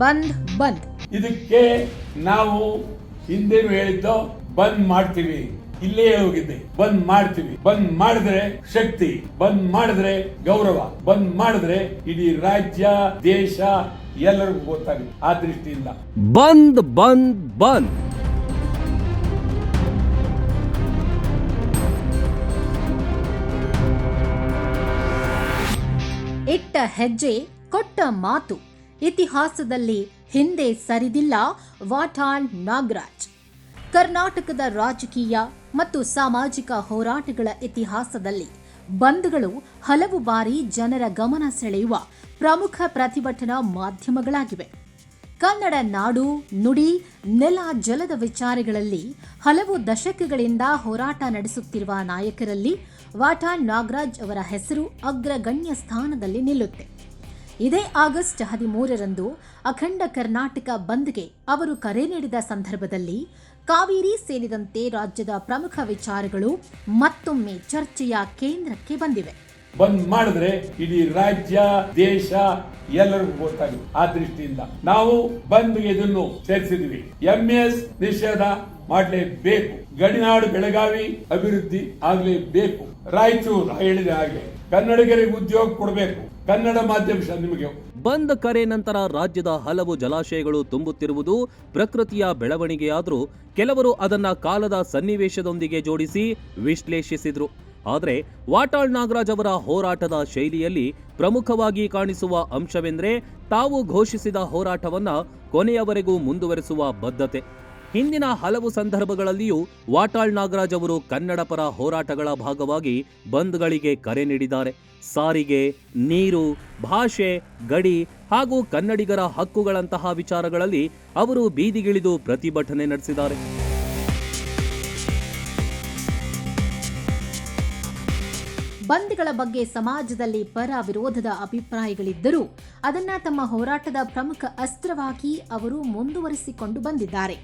ಬಂದ್ ಬಂದ್. ಇದಕ್ಕೆ ನಾವು ಹಿಂದೆನೂ ಹೇಳಿದ್ದು ಬಂದ್ ಮಾಡ್ತೀವಿ, ಇಲ್ಲೇ ಹೋಗಿದ್ದೆ, ಬಂದ್ ಮಾಡ್ತೀವಿ. ಬಂದ್ ಮಾಡಿದ್ರೆ ಶಕ್ತಿ, ಬಂದ್ ಮಾಡಿದ್ರೆ ಗೌರವ, ಬಂದ್ ಮಾಡಿದ್ರೆ ಇಡೀ ರಾಜ್ಯ ದೇಶ ಎಲ್ಲರಿಗೂ ಗೊತ್ತಾಗುತ್ತೆ. ಆ ದೃಷ್ಟಿಯಿಂದ ಬಂದ್ ಬಂದ್ ಬಂದ್. ಇಟ್ಟ ಹೆಜ್ಜೆ ಕೊಟ್ಟ ಮಾತು ಇತಿಹಾಸದಲ್ಲಿ ಹಿಂದೆ ಸರಿದಿಲ್ಲ. ವಾಟಾಳ್ ನಾಗರಾಜ್ ಕರ್ನಾಟಕದ ರಾಜಕೀಯ ಮತ್ತು ಸಾಮಾಜಿಕ ಹೋರಾಟಗಳ ಇತಿಹಾಸದಲ್ಲಿ ಬಂದ್ಗಳು ಹಲವು ಬಾರಿ ಜನರ ಗಮನ ಸೆಳೆಯುವ ಪ್ರಮುಖ ಪ್ರತಿಭಟನಾ ಮಾಧ್ಯಮಗಳಾಗಿವೆ. ಕನ್ನಡ ನಾಡು, ನುಡಿ, ನೆಲ, ಜಲದ ವಿಚಾರಗಳಲ್ಲಿ ಹಲವು ದಶಕಗಳಿಂದ ಹೋರಾಟ ನಡೆಸುತ್ತಿರುವ ನಾಯಕರಲ್ಲಿ ವಾಟಾಳ್ ನಾಗರಾಜ್ ಅವರ ಹೆಸರು ಅಗ್ರಗಣ್ಯ ಸ್ಥಾನದಲ್ಲಿ ನಿಲ್ಲುತ್ತೆ. ಇದೇ ಆಗಸ್ಟ್ 13ರಂದು ಅಖಂಡ ಕರ್ನಾಟಕ ಬಂದ್ಗೆ ಅವರು ಕರೆ ನೀಡಿದ ಸಂದರ್ಭದಲ್ಲಿ ಕಾವೇರಿ ಸೇರಿದಂತೆ ರಾಜ್ಯದ ಪ್ರಮುಖ ವಿಚಾರಗಳು ಮತ್ತೊಮ್ಮೆ ಚರ್ಚೆಯ ಕೇಂದ್ರಕ್ಕೆ ಬಂದಿವೆ. ಬಂದ್ ಮಾಡಿದ್ರೆ ಇಡೀ ರಾಜ್ಯ ದೇಶ ಎಲ್ಲರಿಗೂ ಗೊತ್ತಾಗುತ್ತೆ. ಆ ದೃಷ್ಟಿಯಿಂದ ನಾವು ಬಂದ್ಗೆ ಇದನ್ನು ಸೇರಿಸಿದ್ವಿ. ಎಂಎಸ್ ನಿಷೇಧ ಮಾಡಲೇಬೇಕು. ಗಡಿನಾಡು ಬೆಳಗಾವಿ ಅಭಿವೃದ್ಧಿ ಆಗಲೇಬೇಕು. ರಾಯಚೂರು ಹೇಳಿದ ಹಾಗೆ ಕನ್ನಡಿಗರಿಗೆ ಉದ್ಯೋಗ ಕೊಡಬೇಕು. ಕನ್ನಡ ಮಾಧ್ಯಮ ನಿಮಗೆ ಬಂದ್ ಕರೆ ನಂತರ ರಾಜ್ಯದ ಹಲವು ಜಲಾಶಯಗಳು ತುಂಬುತ್ತಿರುವುದು ಪ್ರಕೃತಿಯ ಬೆಳವಣಿಗೆಯಾದರೂ ಕೆಲವರು ಅದನ್ನ ಕಾಲದ ಸನ್ನಿವೇಶದೊಂದಿಗೆ ಜೋಡಿಸಿ ವಿಶ್ಲೇಷಿಸಿದ್ರು. ಆದರೆ ವಾಟಾಳ್ ನಾಗರಾಜ್ ಅವರ ಹೋರಾಟದ ಶೈಲಿಯಲ್ಲಿ ಪ್ರಮುಖವಾಗಿ ಕಾಣಿಸುವ ಅಂಶವೆಂದರೆ ತಾವು ಘೋಷಿಸಿದ ಹೋರಾಟವನ್ನ ಕೊನೆಯವರೆಗೂ ಮುಂದುವರೆಸುವ ಬದ್ಧತೆ. ಹಿಂದಿನ ಹಲವು ಸಂದರ್ಭಗಳಲ್ಲಿಯೂ ವಾಟಾಳ್ ನಾಗರಾಜ್ ಅವರು ಕನ್ನಡ ಪರ ಹೋರಾಟಗಳ ಭಾಗವಾಗಿ ಬಂದ್ಗಳಿಗೆ ಕರೆ ನೀಡಿದ್ದಾರೆ. ಸಾರಿಗೆ, ನೀರು, ಭಾಷೆ, ಗಡಿ ಹಾಗೂ ಕನ್ನಡಿಗರ ಹಕ್ಕುಗಳಂತಹ ವಿಚಾರಗಳಲ್ಲಿ ಅವರು ಬೀದಿಗಿಳಿದು ಪ್ರತಿಭಟನೆ ನಡೆಸಿದ್ದಾರೆ. ಬಂದ್ಗಳ ಬಗ್ಗೆ ಸಮಾಜದಲ್ಲಿ ಪರ ವಿರೋಧದ ಅಭಿಪ್ರಾಯಗಳಿದ್ದರೂ ಅದನ್ನ ತಮ್ಮ ಹೋರಾಟದ ಪ್ರಮುಖ ಅಸ್ತ್ರವಾಗಿ ಅವರು ಮುಂದುವರಿಸಿಕೊಂಡು ಬಂದಿದ್ದಾರೆ.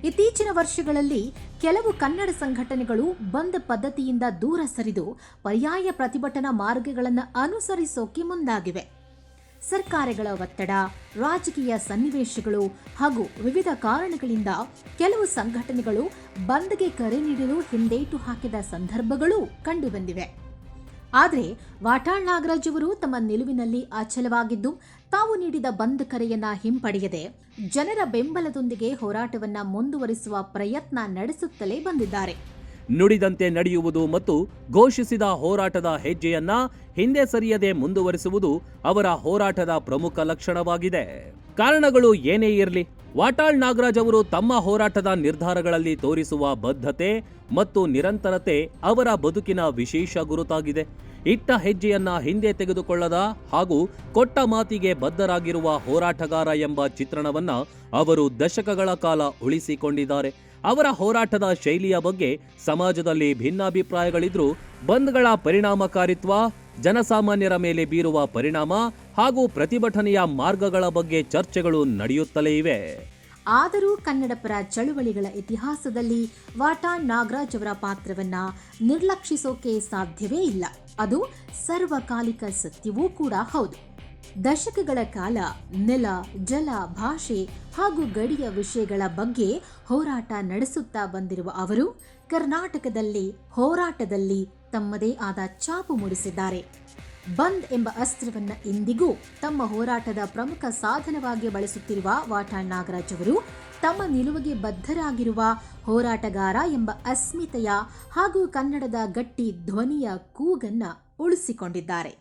ಇತ್ತೀಚಿನ ವರ್ಷಗಳಲ್ಲಿ ಕೆಲವು ಕನ್ನಡ ಸಂಘಟನೆಗಳು ಬಂದ್ ಪದ್ಧತಿಯಿಂದ ದೂರ ಸರಿದು ಪರ್ಯಾಯ ಪ್ರತಿಭಟನಾ ಮಾರ್ಗಗಳನ್ನು ಅನುಸರಿಸೋಕೆ ಮುಂದಾಗಿವೆ. ಸರ್ಕಾರಗಳ ಒತ್ತಡ, ರಾಜಕೀಯ ಸನ್ನಿವೇಶಗಳು ಹಾಗೂ ವಿವಿಧ ಕಾರಣಗಳಿಂದ ಕೆಲವು ಸಂಘಟನೆಗಳು ಬಂದ್ಗೆ ಕರೆ ನೀಡಲು ಹಿಂದೇಟು ಹಾಕಿದ ಸಂದರ್ಭಗಳೂ ಕಂಡುಬಂದಿವೆ. ಆದರೆ ವಾಟಾಳ್ ನಾಗರಾಜ್ ಅವರು ತಮ್ಮ ನಿಲುವಿನಲ್ಲಿ ಅಚಲವಾಗಿದ್ದು ತಾವು ನೀಡಿದ ಬಂದ್ ಕರೆಯನ್ನ ಹಿಂಪಡೆಯದೆ ಜನರ ಬೆಂಬಲದೊಂದಿಗೆ ಹೋರಾಟವನ್ನ ಮುಂದುವರಿಸುವ ಪ್ರಯತ್ನ ನಡೆಸುತ್ತಲೇ ಬಂದಿದ್ದಾರೆ. ನುಡಿದಂತೆ ನಡೆಯುವುದು ಮತ್ತು ಘೋಷಿಸಿದ ಹೋರಾಟದ ಹೆಜ್ಜೆಯನ್ನ ಹಿಂದೆ ಸರಿಯದೆ ಮುಂದುವರಿಸುವುದು ಅವರ ಹೋರಾಟದ ಪ್ರಮುಖ ಲಕ್ಷಣವಾಗಿದೆ. ಕಾರಣಗಳು ಏನೇ ಇರಲಿ, ವಾಟಾಳ್ ನಾಗರಾಜ್ ಅವರು ತಮ್ಮ ಹೋರಾಟದ ನಿರ್ಧಾರಗಳಲ್ಲಿ ತೋರಿಸುವ ಬದ್ಧತೆ ಮತ್ತು ನಿರಂತರತೆ ಅವರ ಬದುಕಿನ ವಿಶೇಷ ಗುರುತಾಗಿದೆ. ಇಟ್ಟ ಹೆಜ್ಜೆಯನ್ನ ಹಿಂದೆ ತೆಗೆದುಕೊಳ್ಳದ ಹಾಗೂ ಕೊಟ್ಟ ಮಾತಿಗೆ ಬದ್ಧರಾಗಿರುವ ಹೋರಾಟಗಾರ ಎಂಬ ಚಿತ್ರಣವನ್ನ ಅವರು ದಶಕಗಳ ಕಾಲ ಉಳಿಸಿಕೊಂಡಿದ್ದಾರೆ. ಅವರ ಹೋರಾಟದ ಶೈಲಿಯ ಬಗ್ಗೆ ಸಮಾಜದಲ್ಲಿ ಭಿನ್ನಾಭಿಪ್ರಾಯಗಳಿದ್ರೂ ಬಂದ್ಗಳ ಪರಿಣಾಮಕಾರಿತ್ವ, ಜನಸಾಮಾನ್ಯರ ಮೇಲೆ ಬೀರುವ ಪರಿಣಾಮ ಹಾಗೂ ಪ್ರತಿಭಟನೆಯ ಮಾರ್ಗಗಳ ಬಗ್ಗೆ ಚರ್ಚೆಗಳು ನಡೆಯುತ್ತಲೇ ಇವೆ. ಆದರೂ ಕನ್ನಡ ಪರ ಚಳುವಳಿಗಳ ಇತಿಹಾಸದಲ್ಲಿ ವಾಟಾಳ್ ನಾಗರಾಜ್ ಅವರ ಪಾತ್ರವನ್ನ ನಿರ್ಲಕ್ಷಿಸೋಕೆ ಸಾಧ್ಯವೇ ಇಲ್ಲ. ಅದು ಸರ್ವಕಾಲಿಕ ಸತ್ಯವೂ ಕೂಡ ಹೌದು. ದಶಕಗಳ ಕಾಲ ನೆಲ, ಜಲ, ಭಾಷೆ ಹಾಗೂ ಗಡಿಯ ವಿಷಯಗಳ ಬಗ್ಗೆ ಹೋರಾಟ ನಡೆಸುತ್ತಾ ಬಂದಿರುವ ಅವರು ಕರ್ನಾಟಕದಲ್ಲಿ ಹೋರಾಟದಲ್ಲಿ ತಮ್ಮದೇ ಆದ ಛಾಪು ಮೂಡಿಸಿದ್ದಾರೆ. ಬಂದ್ ಎಂಬ ಅಸ್ತ್ರವನ್ನ ಇಂದಿಗೂ ತಮ್ಮ ಹೋರಾಟದ ಪ್ರಮುಖ ಸಾಧನವಾಗಿ ಬಳಸುತ್ತಿರುವ ವಾಟಾಳ್ ನಾಗರಾಜ್ ಅವರು ತಮ್ಮ ನಿಲುವಿಗೆ ಬದ್ಧರಾಗಿರುವ ಹೋರಾಟಗಾರ ಎಂಬ ಅಸ್ಮಿತೆಯ ಹಾಗೂ ಕನ್ನಡದ ಗಟ್ಟಿ ಧ್ವನಿಯ ಕೂಗನ್ನ ಉಳಿಸಿಕೊಂಡಿದ್ದಾರೆ.